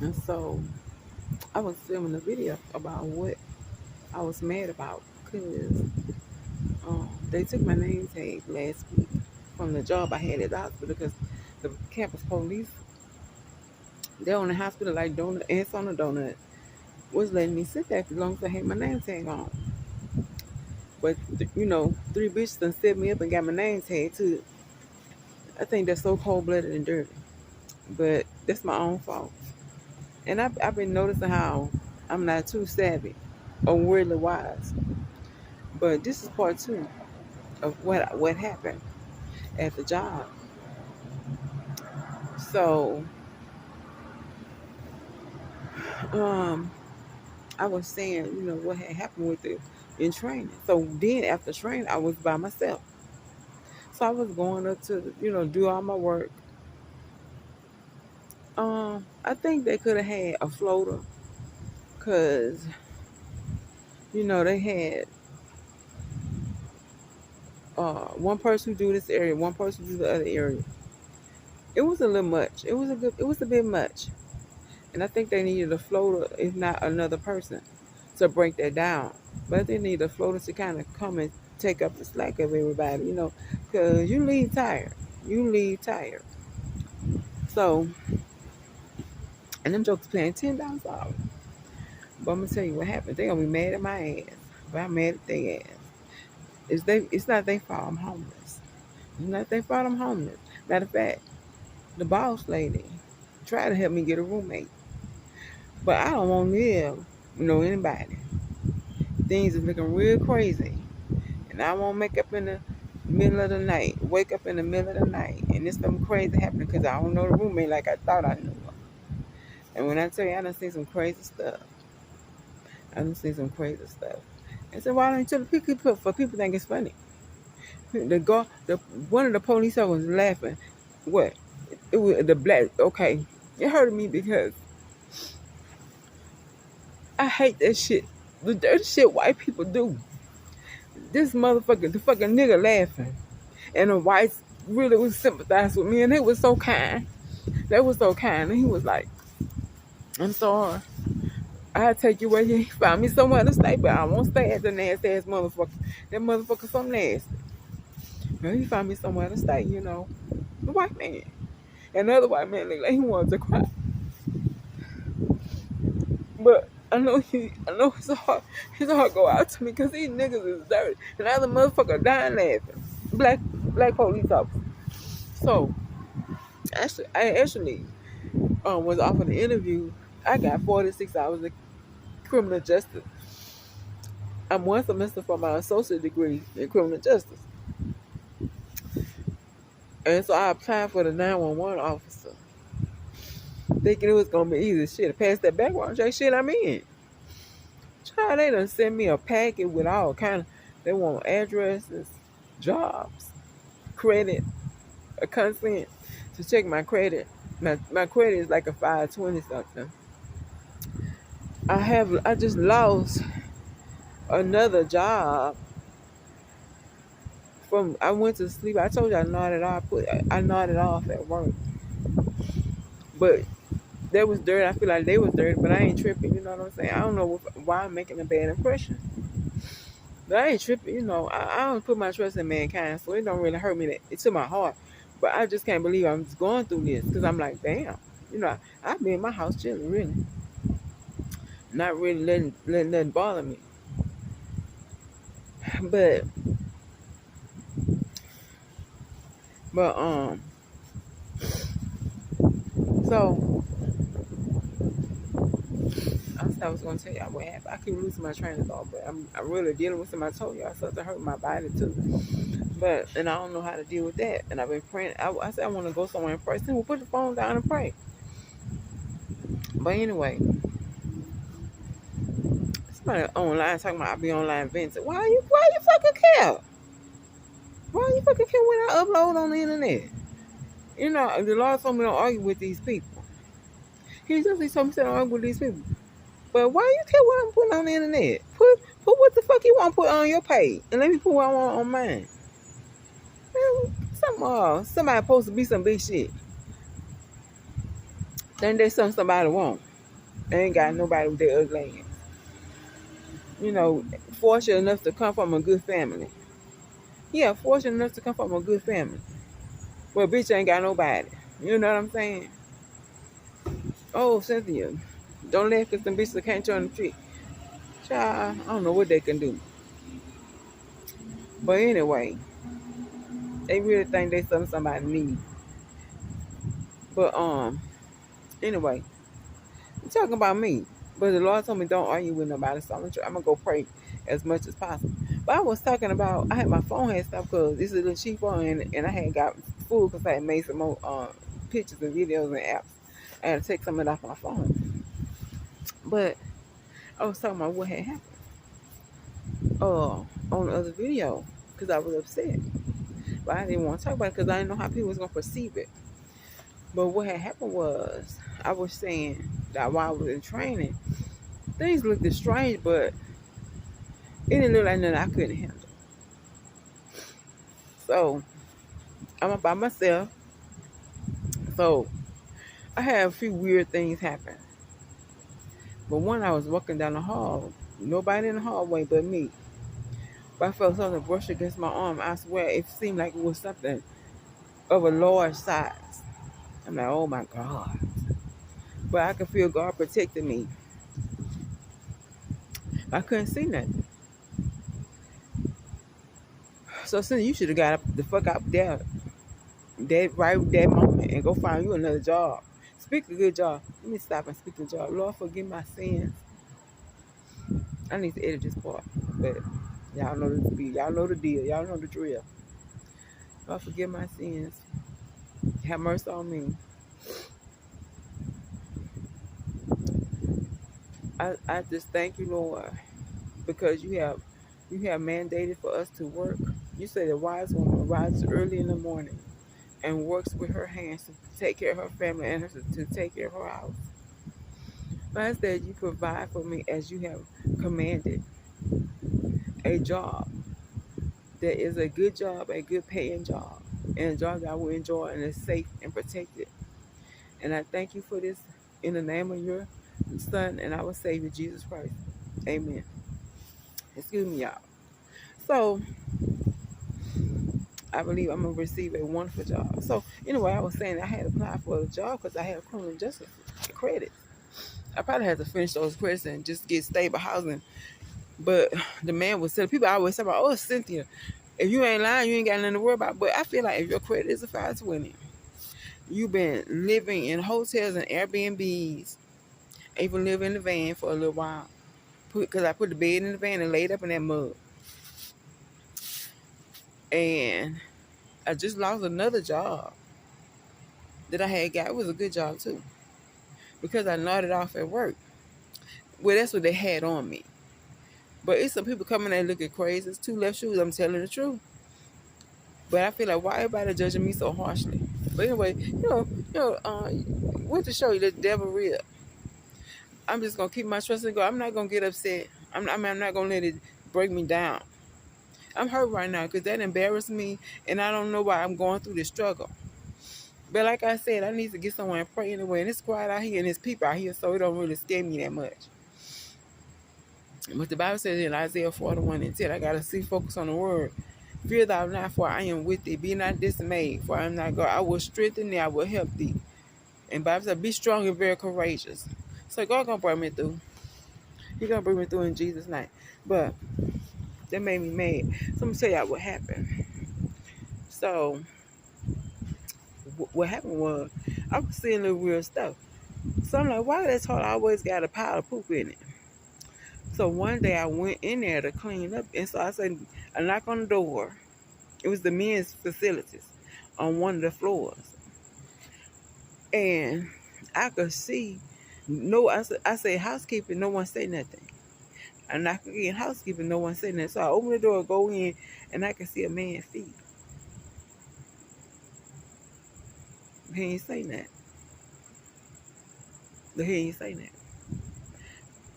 And so I was filming a video about what I was mad about because they took my name tag last week from the job I had at the hospital because the campus police, they're on the hospital like donut ants on a donut, was letting me sit there as long as I had my name tag on. But three bitches done set me up and got my name tag too. I think that's so cold blooded and dirty. But that's my own fault. And I've been noticing how I'm not too savvy or weirdly wise. But this is part two of what happened at the job. So um, I was saying, what had happened with it in training. So then after training, I was by myself. So I was going up to, do all my work. I think they could have had a floater because, they had one person who do this area, one person who do the other area. It was a little much. It was a bit much. And I think they needed a floater, if not another person, to break that down. But they need a floater to kind of come and take up the slack of everybody, because you leave tired. You leave tired. So, and them jokers paying $10 off. But I'm gonna tell you what happened. They gonna be mad at my ass, but I'm mad at their ass. It's not their fault I'm homeless. It's not their fault I'm homeless. Matter of fact, the boss lady tried to help me get a roommate, but I don't want to live, anybody. Things is looking real crazy, and I won't make up in the middle of the night, wake up in the middle of the night, and it's something crazy happening because I don't know the roommate like I thought I knew her. And when I tell you I done seen some crazy stuff, I done seen some crazy stuff. And so why don't you tell the people for people think it's funny? One of the police officers was laughing. What? It was the black. Okay, it hurted me because I hate that shit. The dirty shit white people do. This motherfucker, the fucking nigga laughing. And the whites really was sympathizing with me. And they was so kind. They was so kind. And he was like, I'm sorry. I'll take you where you find me somewhere to stay, but I won't stay at the nasty ass motherfucker. That motherfucker so nasty. And he found me somewhere to stay, The white man. And the other white man looked like he wanted to cry. But I know his heart go out to me because these niggas is dirty. And the other motherfucker dying laughing. Black police officer. So I actually was offered an interview. I got 46 hours of criminal justice. I'm one semester for my associate degree in criminal justice. And so I applied for the 911 officer, thinking it was gonna be easy. Shit, pass that background check shit I'm in. Child, they done send me a packet with all kind of, they want addresses, jobs, credit, a consent to check my credit. My credit is like a 520 something. I just lost another job I went to sleep. I told you I nodded off. I nodded off at work, but that was dirty. I feel like they was dirty, but I ain't tripping. You know what I'm saying? I don't know why I'm making a bad impression, but I ain't tripping. I don't put my trust in mankind, so it don't really hurt me. It's to my heart, but I just can't believe I'm just going through this because I'm like, damn. I've been in my house chilling, really, not really letting nothing bother me, but. But so I was gonna tell y'all what happened. I keep losing my train of thought, but I'm really dealing with something. I told y'all something hurt my body too, and I don't know how to deal with that. And I've been praying. I said I want to go somewhere and pray. So we'll put the phone down and pray. But anyway, somebody online talking about I be online venting. Why you fucking care? Why you fucking care when I upload on the internet? The Lord told me don't argue with these people. He told me don't argue with these people. But why you care what I'm putting on the internet? Put what the fuck you want to put on your page, and let me put what I want on mine. Somebody supposed to be some big shit. Then there's something somebody want. They ain't got nobody with their ugly ass. You know, fortunate enough to come from a good family. Yeah, fortunate enough to come from a good family. But bitch ain't got nobody. You know what I'm saying? Oh, Cynthia, don't laugh because them bitches can't turn the trick. Child, I don't know what they can do. But anyway, they really think they somebody need. But anyway, I'm talking about me. But the Lord told me don't argue with nobody, so I'm gonna go pray as much as possible. But I was talking about I had my phone had stopped because this is a little cheap phone, and I had got full because I had made some more pictures and videos and apps. I had to take some of it off my phone. But I was talking about what had happened on the other video because I was upset. But I didn't want to talk about it because I didn't know how people was gonna perceive it. But what had happened was I was saying that while I was in training, things looked strange, but it didn't look like nothing I couldn't handle. So I'm by myself. So I had a few weird things happen. But one, I was walking down the hall, nobody in the hallway but me. But I felt something brush against my arm. I swear it seemed like it was something of a large size. I'm like, oh my God. But I could feel God protecting me. I couldn't see nothing. So since you should have got the fuck out there that moment and go find you another job. Speak a good job. Let me stop and speak a job. Lord, forgive my sins. I need to edit this part. But y'all know the speed. Y'all know the deal. Y'all know the drill. Lord, forgive my sins. Have mercy on me. I just thank you, Lord, because you have mandated for us to work. You say the wise woman rises early in the morning and works with her hands to take care of her family and to take care of her house. But I said you provide for me as you have commanded a job that is a good job, a good paying job, and a job that I will enjoy and is safe and protected. And I thank you for this in the name of your Son and our Savior, Jesus Christ. Amen. Excuse me, y'all. So I believe I'm gonna receive a wonderful job. So anyway, I was saying I had applied for a job because I had criminal justice credits. I probably had to finish those credits and just get stable housing. But the man was telling people, I always say about, oh, Cynthia, if you ain't lying, you ain't got nothing to worry about. But I feel like if your credit is a 520, you've been living in hotels and Airbnbs, even live in the van for a little while. Because I put the bed in the van and laid up in that mud. And I just lost another job that I had got. It was a good job too. Because I nodded off at work. Well, that's what they had on me. But it's some people coming and looking crazy. It's two left shoes. I'm telling the truth. But I feel like why everybody judging me so harshly. But anyway, what to show you the devil real. I'm just gonna keep my trust and go. I'm not gonna get upset. I'm not gonna let it break me down. I'm hurt right now because that embarrassed me, and I don't know why I'm going through this struggle. But like I said, I need to get somewhere and pray anyway. And it's quiet out here, and there's people out here, so it don't really scare me that much. But the Bible says in Isaiah 41:10, I gotta focus on the word. Fear thou not, for I am with thee. Be not dismayed, for I am not God. I will strengthen thee, I will help thee. And Bible says, be strong and very courageous. So God gonna bring me through. He gonna bring me through in Jesus' name. But that made me mad. So I'm gonna tell y'all what happened. So what happened was I was seeing little weird stuff. So I'm like, why that toilet always got a pile of poop in it? So one day I went in there to clean up, and so I said, I knock on the door. It was the men's facilities on one of the floors. And I could see, I said housekeeping, no one said nothing. I knock again, housekeeping, no one said nothing. So I open the door, go in, and I can see a man's feet. He ain't say nothing. He ain't say nothing.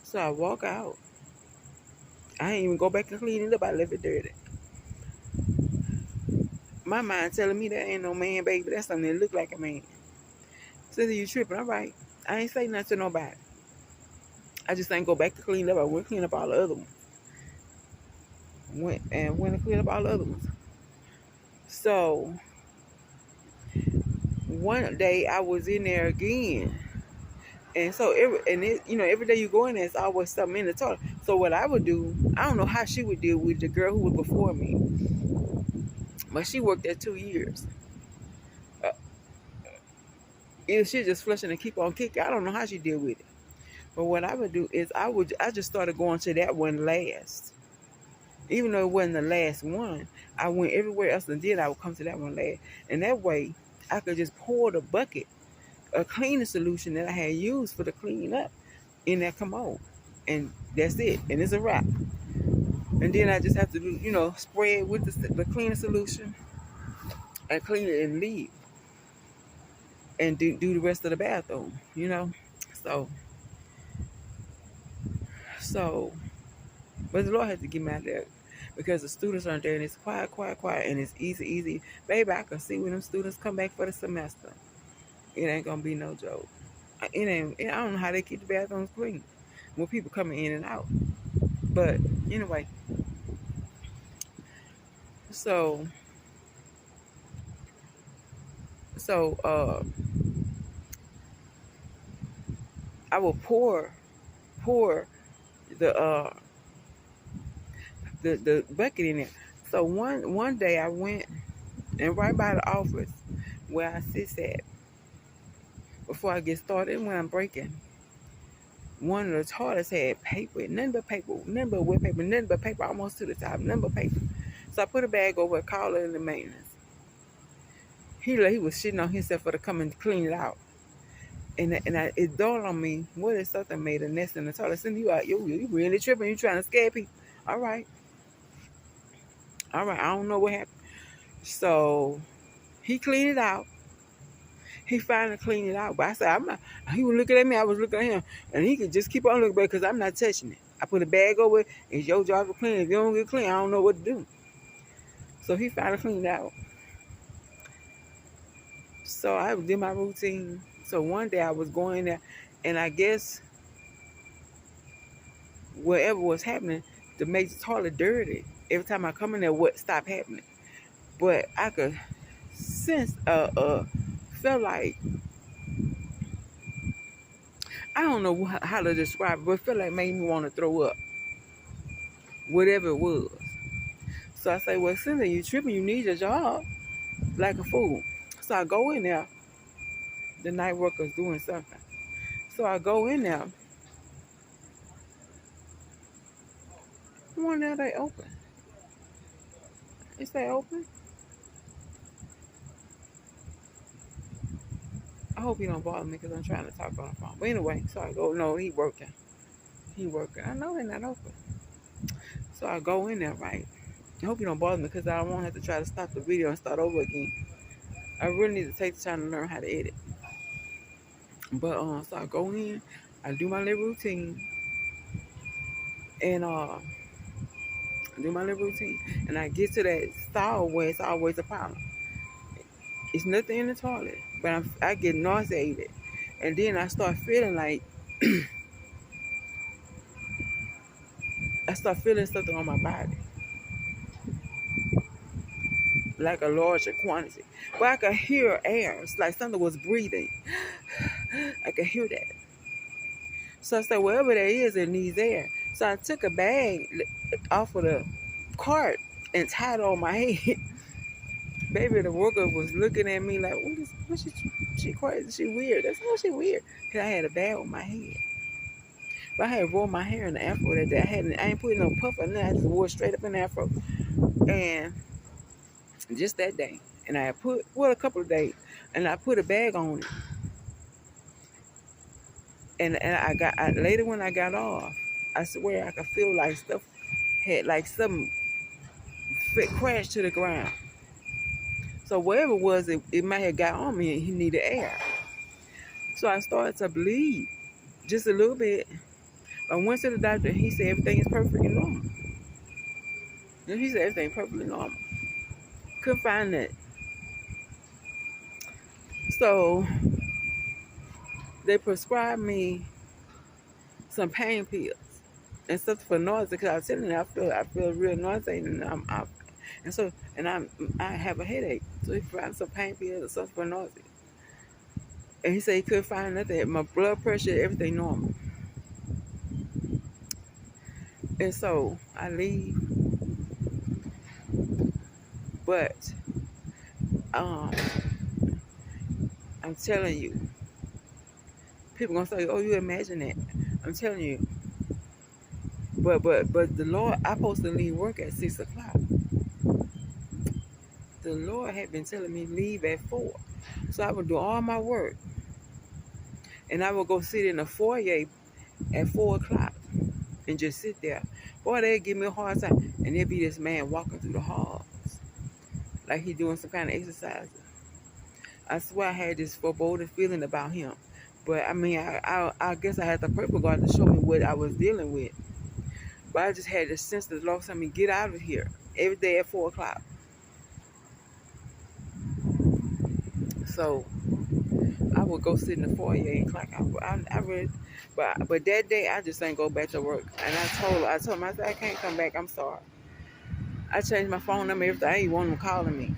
So I walk out. I ain't even go back and clean it up. I left it dirty. My mind telling me that ain't no man, baby. That's something that look like a man. Says you tripping. All right. I ain't say nothing to nobody. I just ain't go back to clean up. I went clean up all the other ones. Went to clean up all the other ones. So one day I was in there again. And so every day you go in there, it's always something in the toilet. So what I would do, I don't know how she would deal with the girl who was before me, but she worked there 2 years. Uh, Either she just flushing and keep on kicking. I don't know how she deal with it. But what I would do is I just started going to that one last. Even though it wasn't the last one, I went everywhere else and then I would come to that one last. And that way I could just pour the bucket a cleaning solution that I had used for the cleaning up in that commode. And that's it. And it's a wrap. And then I just have to do, spray it with the cleaning solution and clean it and leave. And do the rest of the bathroom. So, but the Lord had to get me out there because the students aren't there and it's quiet, and it's easy. Baby, I can see when them students come back for the semester. It ain't gonna be no joke. I don't know how they keep the bathrooms clean when people coming in and out. But anyway, so I will pour the the bucket in there. So one day I went and right by the office where I sit at before I get started when I'm breaking. One of the toilets had paper, nothing but wet paper, nothing but paper almost to the top, nothing but paper. So I put a bag over, called in the maintenance. He was shitting on himself for to come and clean it out. And it dawned on me, what if something made a nest in the toilet? Send you out, you really tripping, you trying to scare people. All right, I don't know what happened. So he cleaned it out. He finally cleaned it out. But I said, I'm not. He was looking at me. I was looking at him. And he could just keep on looking back because I'm not touching it. I put a bag over it. It's your job to clean it. If you don't get clean, I don't know what to do. So he finally cleaned it out. So I did my routine. So one day I was going there. And I guess whatever was happening to make the toilet dirty, every time I come in there, what stopped happening. But I could sense, felt like, I don't know how to describe it, but it felt like it made me want to throw up. Whatever it was. So I say, well, Cynthia, you tripping, you need your job like a fool. So I go in there. The night worker's doing something. So I go in there. One now they open. Is they open? I hope he don't bother me because I'm trying to talk on the phone. But anyway, so I go, no, he working. I know they're not open. So I go in there, right? I hope you don't bother me because I won't have to try to stop the video and start over again. I really need to take the time to learn how to edit. But so I go in, I do my little routine, and and I get to that stall where it's always a problem. It's nothing in the toilet, but I get nauseated, and then I start feeling like I start feeling something on my body, like a larger quantity. But I could hear air. It's like something was breathing. I could hear that. So I said, wherever that is, it needs air. So I took a bag off of the cart and tied it on my head. Baby, the worker was looking at me like, what she crazy? She weird. That's how she weird. Cause I had a bag on my head. But I had rolled my hair in the afro that day. I ain't putting no puff or nothing. I just wore it straight up in the afro. And just that day. And I put, a couple of days. And I put a bag on it. And later when I got off, I swear I could feel like stuff had like something crashed to the ground. So wherever it was, it might have got on me and he needed air. So I started to bleed just a little bit. I went to the doctor and he said everything is perfectly normal. And he said everything perfectly normal. Couldn't find that. So they prescribed me some pain pills and stuff for nausea. Because I was telling you, I feel real nauseated, and and so and I have a headache. So he provided some pain pills or something for nausea. And he said he couldn't find nothing. My blood pressure, everything normal. And so I leave, but um, I'm telling you, people gonna say, "Oh, you imagine that?" I'm telling you, but the Lord, I supposed to leave work at 6 o'clock. The Lord had been telling me leave at 4, so I would do all my work, and I would go sit in the foyer at 4 o'clock and just sit there. Boy, they'd give me a hard time, and there'd be this man walking through the halls like he doing some kind of exercise. I swear I had this foreboding feeling about him. But I mean, I guess I had to pray for God to show me what I was dealing with. But I just had this sense that the Lord told me, get out of here every day at 4 o'clock. So I would go sit in the foyer and clock out. I read, but that day I just ain't go back to work. And I told him, I said, I can't come back. I'm sorry. I changed my phone number, everything. I ain't want them calling me.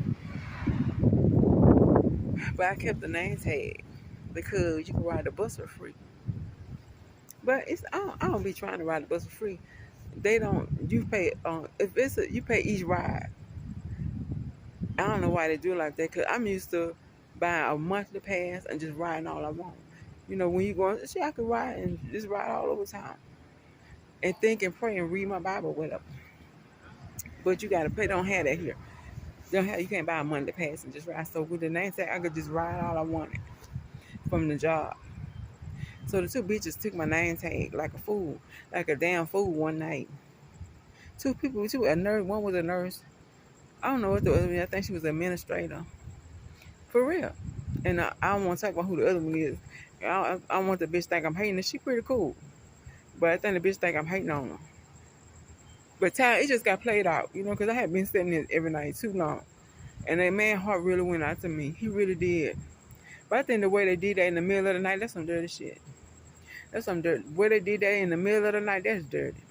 But I kept the name tag because you can ride the bus for free. But I don't be trying to ride the bus for free. They don't. You pay. If you pay each ride. I don't know why they do it like that. Cause I'm used to buying a monthly pass and just riding all I want. You know, when you go, see, I could ride and just ride all over town and think and pray and read my Bible, whatever. But you gotta pay. Don't have that here. Don't have. You can't buy a monthly pass and just ride. So with the name tag, I could just ride all I wanted from the job. So the two bitches took my name tag like a fool, like a damn fool one night. Two people, a nurse. One was a nurse. I don't know what the other one. I think she was an administrator. For real. And I don't want to talk about who the other one is. I want the bitch to think I'm hating her. She pretty cool. But I think the bitch think I'm hating on her. But time, it just got played out, because I had been sitting there every night too long. And that man heart really went out to me. He really did. But I think the way they did that in the middle of the night, that's some dirty shit. That's some dirty. Where they did that in the middle of the night, that's dirty.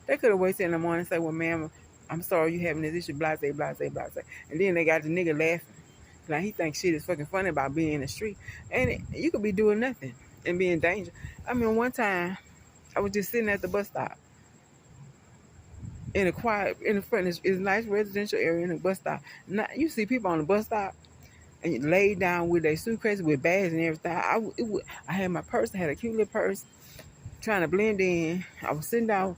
They could have waited in the morning and said, well, ma'am, I'm sorry you having this issue, blase, blase, blase. And then they got the nigga laughing. Now he thinks shit is fucking funny about being in the street. And you could be doing nothing and be in danger. I mean, one time, I was just sitting at the bus stop. In the front, it's a nice residential area in the bus stop. Now, you see people on the bus stop and you laid down with their suitcases with bags and everything. I had my purse, I had a cute little purse, trying to blend in. I was sitting down.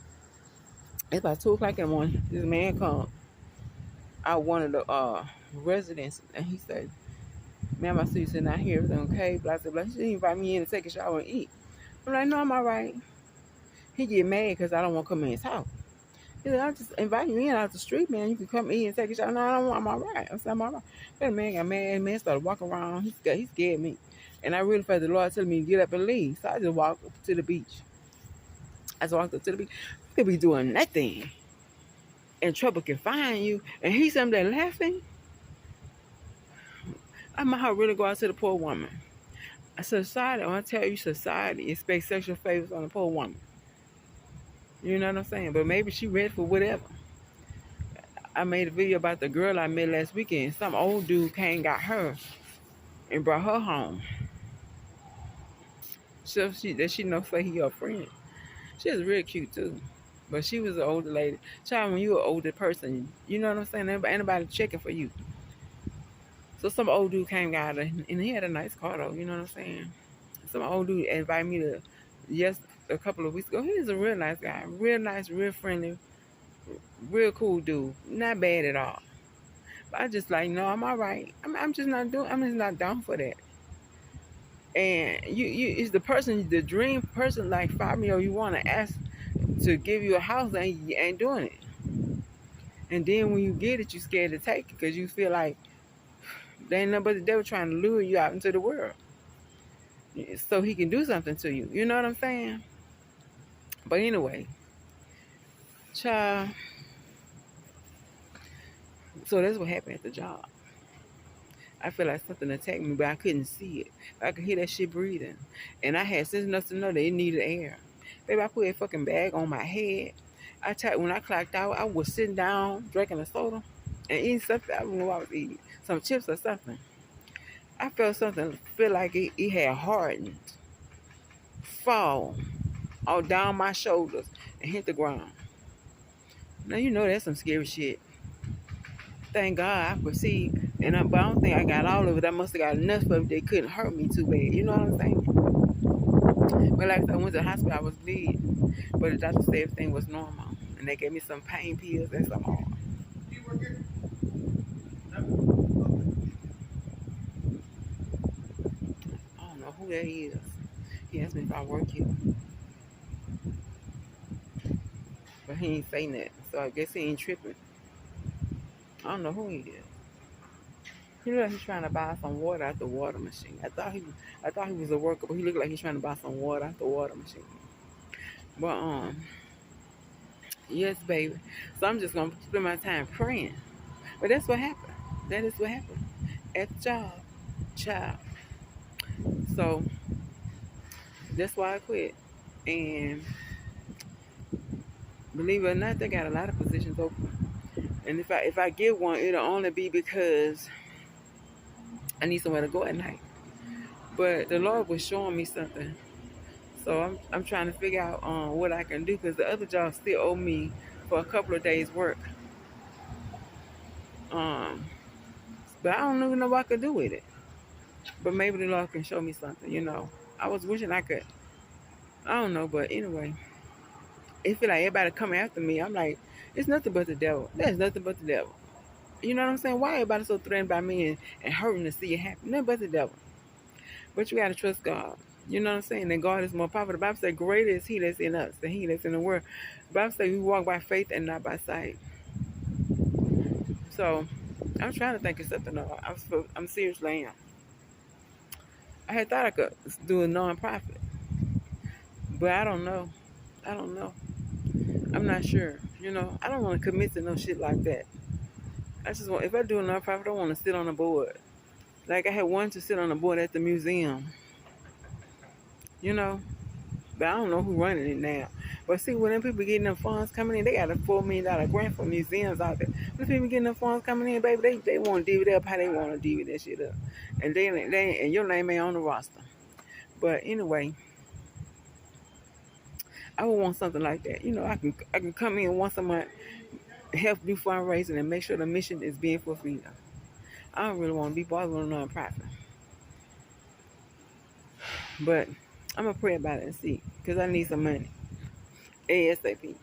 It's about 2 o'clock in the morning. This man come out one of the residents, and he said, ma'am, I see you sitting out here, everything okay, blah, blah, blah. He didn't invite me in to take a shower and eat. I'm like, no, I'm all right. He get mad because I don't want to come in his house. He said, I just invite you in out the street, man. You can come in and take a shower. No, I don't want, I'm all right. I said, I'm all right. But the man got mad. The man started walking around. He scared me. And I really felt the Lord telling me to get up and leave. So I just walked up to the beach. I just walked up to the beach. You could be doing nothing, and trouble can find you. And he's sitting there laughing. I might have really go out to the poor woman. Society, I want to tell you, society expects sexual favors on the poor woman. You know what I'm saying? But maybe she ready for whatever. I made a video about the girl I met last weekend. Some old dude came, got her, and brought her home. So she know say he her friend. She was real cute too. But she was an older lady. Child, when you're an older person, you know what I'm saying? Anybody checking for you. So some old dude came, got her, and he had a nice car though, you know what I'm saying? Some old dude invited me to, a couple of weeks ago. He's a real nice guy. Real nice, real friendly, real cool dude. Not bad at all. But I just like, no, I'm all right. I'm just not down for that. And you is the person, the dream person like Fabio, you want to ask to give you a house and you ain't doing it. And then when you get it, you scared to take it because you feel like they ain't nothing but the devil trying to lure you out into the world so he can do something to you. You know what I'm saying? But anyway, child. So that's what happened at the job. I feel like something attacked me, but I couldn't see it. I could hear that shit breathing. And I had sense enough to know that it needed air. Baby, I put a fucking bag on my head. When I clocked out, I was sitting down, drinking a soda, and eating something. I don't know what I was eating. Some chips or something. I felt something, feel like it had hardened, fall all down my shoulders and hit the ground. Now you know that's some scary shit. Thank God I perceived, but I don't think I got all of it. I must have got enough of it. They couldn't hurt me too bad. You know what I'm saying? But like I said, I went to the hospital. I was bleeding, but the doctor said everything was normal, and they gave me some pain pills and some hard. I don't know who that is. He asked me if I work here, but he ain't saying that, so I guess he ain't tripping. I don't know who he is. He looked like he's trying to buy some water out the water machine. I thought he was a worker, but he looked like he's trying to buy some water out the water machine. But yes, baby. So I'm just gonna spend my time praying. But that's what happened. That is what happened at the job, child. So that's why I quit. And believe it or not, they got a lot of positions open. And if I get one, it'll only be because I need somewhere to go at night. But the Lord was showing me something, so I'm trying to figure out what I can do because the other job still owe me for a couple of days' work. Um, but I don't even know what I could do with it. But maybe the Lord can show me something. I was wishing I could. I don't know, but anyway, it feel like everybody coming after me. I'm like, it's nothing but the devil. There's nothing but the devil. You know what I'm saying? Why everybody so threatened by me and hurting to see it happen? Nothing but the devil. But you gotta trust God. You know what I'm saying? And God is more powerful. The Bible says, greater is He that's in us than He that's in the world. The Bible says we walk by faith and not by sight. So I'm trying to think of something. I'm seriously am. I had thought I could do a non-profit, but I don't know. I don't know. I'm not sure. I don't want to commit to no shit like that. I just want, if I do a non-profit, I don't want to sit on the board. Like I had wanted to sit on the board at the museum. You know, but I don't know who running it now. But see, when them people getting them funds coming in, they got a $4 million grant for museums out there. When people getting them funds coming in, baby, they want to divvy it up how they want to divvy that shit up, and and your name ain't on the roster. But anyway, I would want something like that. I can come in once a month, help do fundraising, and make sure the mission is being fulfilled. I don't really want to be bothered with a nonprofit, but I'm gonna pray about it and see, because I need some money ASAP.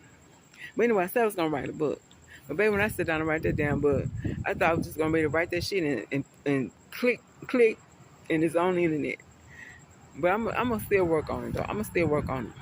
But anyway, I said I was gonna write a book. But baby, when I sit down and write that damn book, I thought I was just gonna be able to write that shit and click, and it's on the internet. But I'm gonna still work on it though. I'm gonna still work on it.